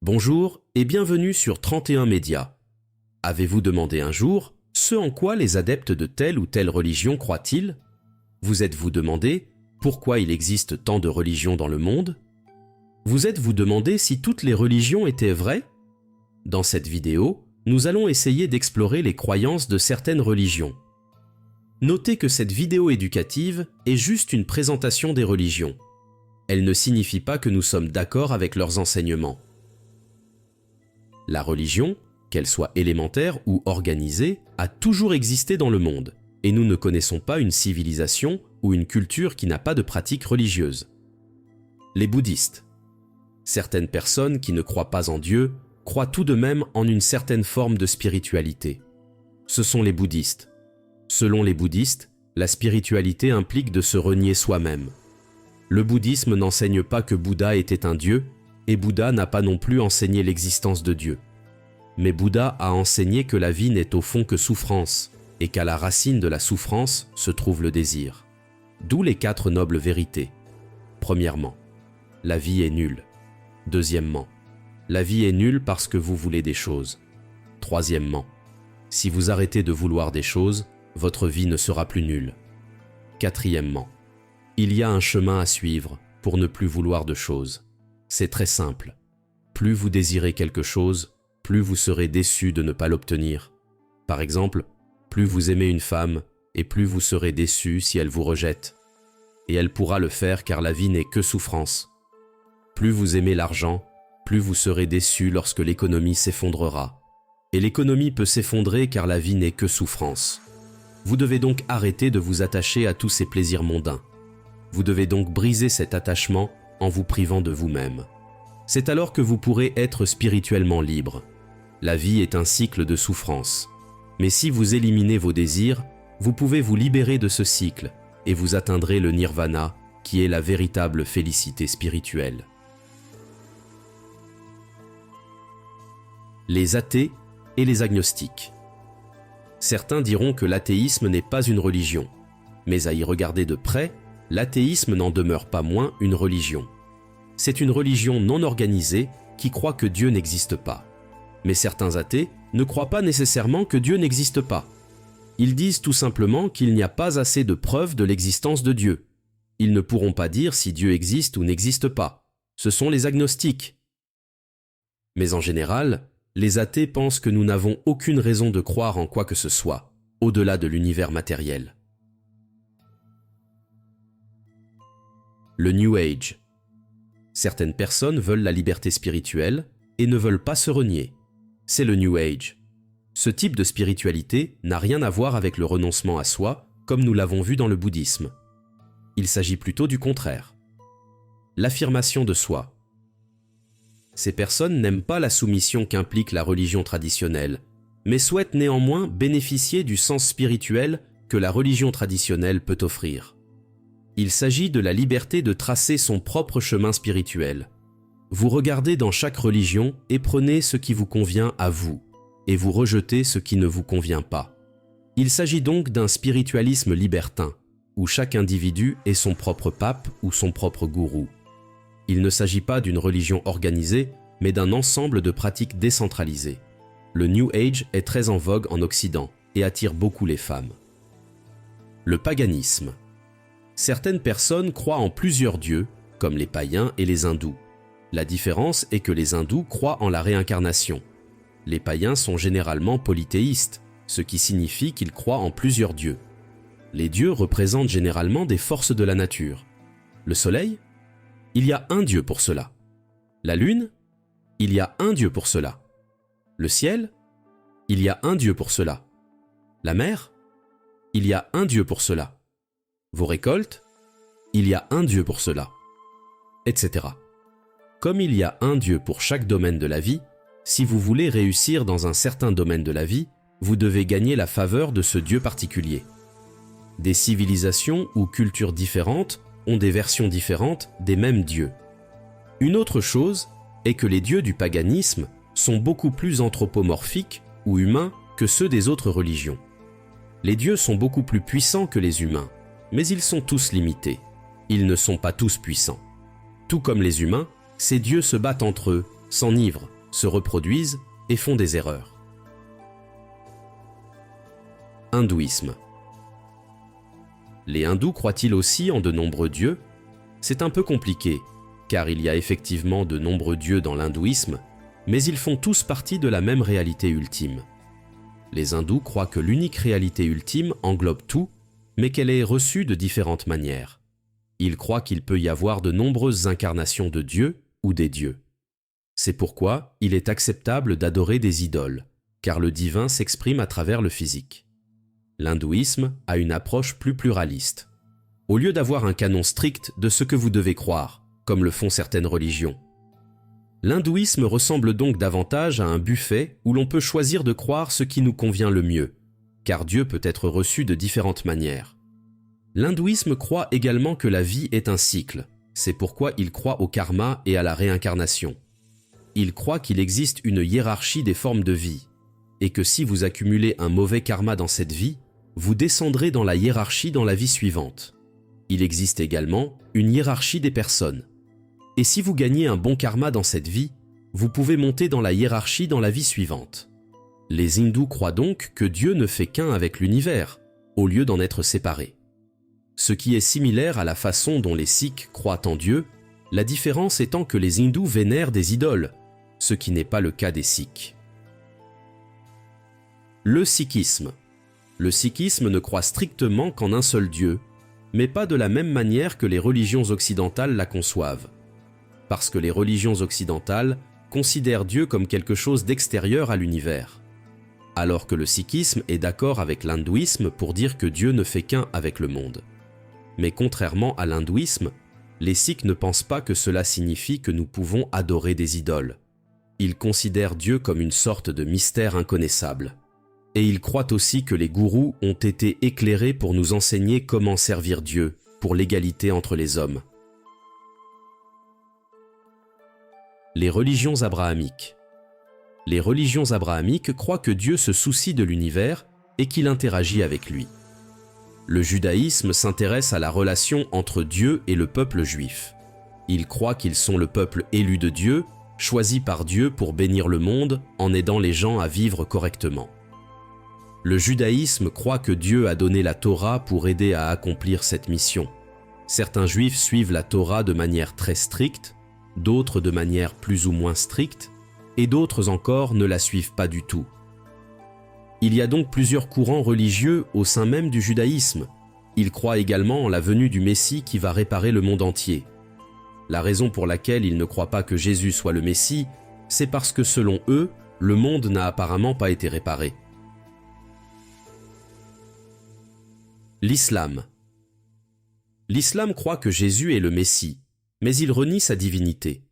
Bonjour et bienvenue sur 31 Médias. Avez-vous demandé un jour ce en quoi les adeptes de telle ou telle religion croient-ils? Vous êtes-vous demandé pourquoi il existe tant de religions dans le monde? Vous êtes-vous demandé si toutes les religions étaient vraies? Dans cette vidéo, nous allons essayer d'explorer les croyances de certaines religions. Notez que cette vidéo éducative est juste une présentation des religions. Elle ne signifie pas que nous sommes d'accord avec leurs enseignements. La religion, qu'elle soit élémentaire ou organisée, a toujours existé dans le monde, et nous ne connaissons pas une civilisation ou une culture qui n'a pas de pratique religieuse. Les bouddhistes. Certaines personnes qui ne croient pas en Dieu croient tout de même en une certaine forme de spiritualité. Ce sont les bouddhistes. Selon les bouddhistes, la spiritualité implique de se renier soi-même. Le bouddhisme n'enseigne pas que Bouddha était un dieu, et Bouddha n'a pas non plus enseigné l'existence de Dieu. Mais Bouddha a enseigné que la vie n'est au fond que souffrance, et qu'à la racine de la souffrance se trouve le désir. D'où les 4 nobles vérités. Premièrement, la vie est nulle. Deuxièmement, la vie est nulle parce que vous voulez des choses. Troisièmement, si vous arrêtez de vouloir des choses, votre vie ne sera plus nulle. Quatrièmement, il y a un chemin à suivre pour ne plus vouloir de choses. C'est très simple. Plus vous désirez quelque chose, plus vous serez déçu de ne pas l'obtenir. Par exemple, plus vous aimez une femme, et plus vous serez déçu si elle vous rejette. Et elle pourra le faire car la vie n'est que souffrance. Plus vous aimez l'argent, plus vous serez déçu lorsque l'économie s'effondrera. Et l'économie peut s'effondrer car la vie n'est que souffrance. Vous devez donc arrêter de vous attacher à tous ces plaisirs mondains. Vous devez donc briser cet attachement en vous privant de vous-même. C'est alors que vous pourrez être spirituellement libre. La vie est un cycle de souffrance. Mais si vous éliminez vos désirs, vous pouvez vous libérer de ce cycle et vous atteindrez le nirvana, qui est la véritable félicité spirituelle. Les athées et les agnostiques. Certains diront que l'athéisme n'est pas une religion, mais à y regarder de près, l'athéisme n'en demeure pas moins une religion. C'est une religion non organisée qui croit que Dieu n'existe pas. Mais certains athées ne croient pas nécessairement que Dieu n'existe pas. Ils disent tout simplement qu'il n'y a pas assez de preuves de l'existence de Dieu. Ils ne pourront pas dire si Dieu existe ou n'existe pas. Ce sont les agnostiques. Mais en général, les athées pensent que nous n'avons aucune raison de croire en quoi que ce soit, au-delà de l'univers matériel. Le New Age. Certaines personnes veulent la liberté spirituelle et ne veulent pas se renier. C'est le New Age. Ce type de spiritualité n'a rien à voir avec le renoncement à soi, comme nous l'avons vu dans le bouddhisme. Il s'agit plutôt du contraire. L'affirmation de soi. Ces personnes n'aiment pas la soumission qu'implique la religion traditionnelle, mais souhaitent néanmoins bénéficier du sens spirituel que la religion traditionnelle peut offrir. Il s'agit de la liberté de tracer son propre chemin spirituel. Vous regardez dans chaque religion et prenez ce qui vous convient à vous, et vous rejetez ce qui ne vous convient pas. Il s'agit donc d'un spiritualisme libertin, où chaque individu est son propre pape ou son propre gourou. Il ne s'agit pas d'une religion organisée, mais d'un ensemble de pratiques décentralisées. Le New Age est très en vogue en Occident et attire beaucoup les femmes. Le paganisme. Certaines personnes croient en plusieurs dieux, comme les païens et les hindous. La différence est que les hindous croient en la réincarnation. Les païens sont généralement polythéistes, ce qui signifie qu'ils croient en plusieurs dieux. Les dieux représentent généralement des forces de la nature. Le soleil? Il y a un dieu pour cela. La lune? Il y a un dieu pour cela. Le ciel? Il y a un dieu pour cela. La mer? Il y a un dieu pour cela. Vos récoltes? Il y a un dieu pour cela. Etc. Comme il y a un dieu pour chaque domaine de la vie, si vous voulez réussir dans un certain domaine de la vie, vous devez gagner la faveur de ce dieu particulier. Des civilisations ou cultures différentes ont des versions différentes des mêmes dieux. Une autre chose est que les dieux du paganisme sont beaucoup plus anthropomorphiques ou humains que ceux des autres religions. Les dieux sont beaucoup plus puissants que les humains, mais ils sont tous limités. Ils ne sont pas tous puissants. Tout comme les humains, ces dieux se battent entre eux s'enivrent, se reproduisent et font des erreurs. Hindouisme. Les hindous croient-ils aussi en de nombreux dieux? C'est un peu compliqué, car il y a effectivement de nombreux dieux dans l'hindouisme, mais ils font tous partie de la même réalité ultime. Les hindous croient que l'unique réalité ultime englobe tout, mais qu'elle est reçue de différentes manières. Ils croient qu'il peut y avoir de nombreuses incarnations de Dieu ou des dieux. C'est pourquoi il est acceptable d'adorer des idoles, car le divin s'exprime à travers le physique. L'hindouisme a une approche plus pluraliste. Au lieu d'avoir un canon strict de ce que vous devez croire, comme le font certaines religions, l'hindouisme ressemble donc davantage à un buffet où l'on peut choisir de croire ce qui nous convient le mieux, car Dieu peut être reçu de différentes manières. L'hindouisme croit également que la vie est un cycle, c'est pourquoi il croit au karma et à la réincarnation. Il croit qu'il existe une hiérarchie des formes de vie, et que si vous accumulez un mauvais karma dans cette vie, vous descendrez dans la hiérarchie dans la vie suivante. Il existe également une hiérarchie des personnes. Et si vous gagnez un bon karma dans cette vie, vous pouvez monter dans la hiérarchie dans la vie suivante. Les hindous croient donc que Dieu ne fait qu'un avec l'univers, au lieu d'en être séparé. Ce qui est similaire à la façon dont les Sikhs croient en Dieu, la différence étant que les hindous vénèrent des idoles, ce qui n'est pas le cas des Sikhs. Le sikhisme. Le sikhisme ne croit strictement qu'en un seul Dieu, mais pas de la même manière que les religions occidentales la conçoivent. Parce que les religions occidentales considèrent Dieu comme quelque chose d'extérieur à l'univers. Alors que le sikhisme est d'accord avec l'hindouisme pour dire que Dieu ne fait qu'un avec le monde. Mais contrairement à l'hindouisme, les Sikhs ne pensent pas que cela signifie que nous pouvons adorer des idoles. Ils considèrent Dieu comme une sorte de mystère inconnaissable. Et ils croient aussi que les gourous ont été éclairés pour nous enseigner comment servir Dieu pour l'égalité entre les hommes. Les religions abrahamiques. Les religions abrahamiques croient que Dieu se soucie de l'univers et qu'il interagit avec lui. Le judaïsme s'intéresse à la relation entre Dieu et le peuple juif. Ils croient qu'ils sont le peuple élu de Dieu, choisi par Dieu pour bénir le monde en aidant les gens à vivre correctement. Le judaïsme croit que Dieu a donné la Torah pour aider à accomplir cette mission. Certains juifs suivent la Torah de manière très stricte, d'autres de manière plus ou moins stricte, et d'autres encore ne la suivent pas du tout. Il y a donc plusieurs courants religieux au sein même du judaïsme. Ils croient également en la venue du Messie qui va réparer le monde entier. La raison pour laquelle ils ne croient pas que Jésus soit le Messie, c'est parce que selon eux, le monde n'a apparemment pas été réparé. L'islam. L'islam croit que Jésus est le Messie, mais il renie sa divinité.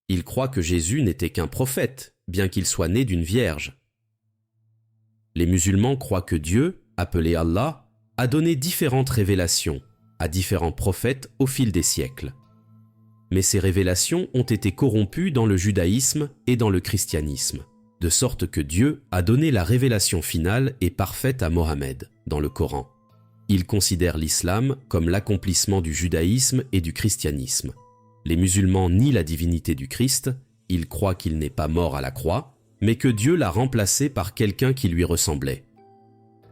Il croit que Jésus n'était qu'un prophète, bien qu'il soit né d'une vierge. Les musulmans croient que Dieu, appelé Allah, a donné différentes révélations à différents prophètes au fil des siècles. Mais ces révélations ont été corrompues dans le judaïsme et dans le christianisme, de sorte que Dieu a donné la révélation finale et parfaite à Mohammed dans le Coran. Ils considèrent l'islam comme l'accomplissement du judaïsme et du christianisme. Les musulmans nient la divinité du Christ, ils croient qu'il n'est pas mort à la croix, mais que Dieu l'a remplacé par quelqu'un qui lui ressemblait.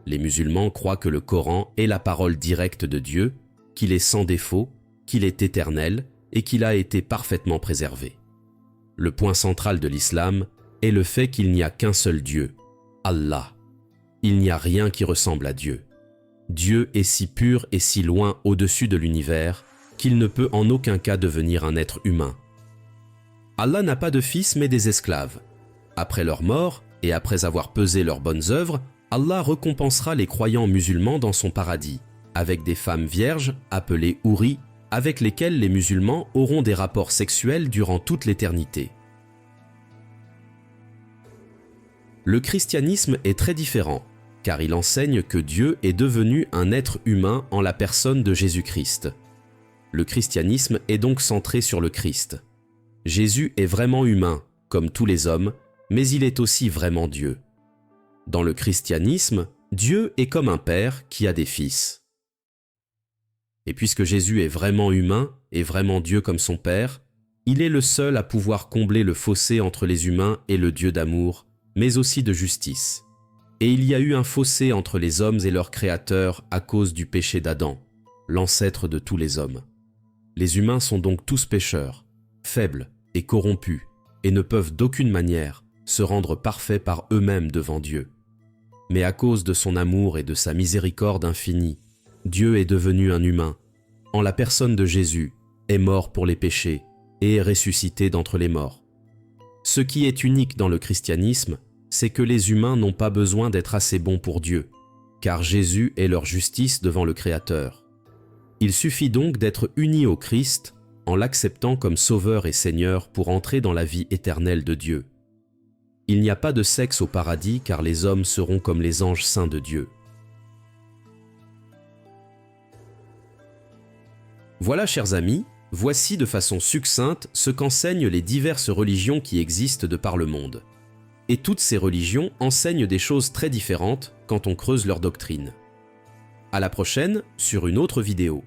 Les musulmans croient que le Coran est la parole directe de Dieu, qu'il est sans défaut, qu'il est éternel et qu'il a été parfaitement préservé. Le point central de l'islam est le fait qu'il n'y a qu'un seul Dieu, Allah. Il n'y a rien qui ressemble à Dieu. Dieu est si pur et si loin au-dessus de l'univers qu'il ne peut en aucun cas devenir un être humain. Allah n'a pas de fils mais des esclaves. Après leur mort et après avoir pesé leurs bonnes œuvres, Allah récompensera les croyants musulmans dans son paradis, avec des femmes vierges appelées Houri, avec lesquelles les musulmans auront des rapports sexuels durant toute l'éternité. Le christianisme est très différent, car il enseigne que Dieu est devenu un être humain en la personne de Jésus-Christ. Le christianisme est donc centré sur le Christ. Jésus est vraiment humain, comme tous les hommes, mais il est aussi vraiment Dieu. Dans le christianisme, Dieu est comme un père qui a des fils. Et puisque Jésus est vraiment humain et vraiment Dieu comme son père, Il est le seul à pouvoir combler le fossé entre les humains et le Dieu d'amour, mais aussi de justice. Et il y a eu un fossé entre les hommes et leur Créateur à cause du péché d'Adam, l'ancêtre de tous les hommes. Les humains sont donc tous pécheurs, faibles et corrompus, et ne peuvent d'aucune manière se rendre parfaits par eux-mêmes devant Dieu. Mais à cause de son amour et de sa miséricorde infinie, Dieu est devenu un humain, en la personne de Jésus, est mort pour les péchés et est ressuscité d'entre les morts. Ce qui est unique dans le christianisme, c'est que les humains n'ont pas besoin d'être assez bons pour Dieu, car Jésus est leur justice devant le Créateur. Il suffit donc d'être unis au Christ en l'acceptant comme Sauveur et Seigneur pour entrer dans la vie éternelle de Dieu. Il n'y a pas de sexe au paradis car les hommes seront comme les anges saints de Dieu. Voilà, chers amis, voici de façon succincte ce qu'enseignent les diverses religions qui existent de par le monde. Et toutes ces religions enseignent des choses très différentes quand on creuse leur doctrine. À la prochaine sur une autre vidéo.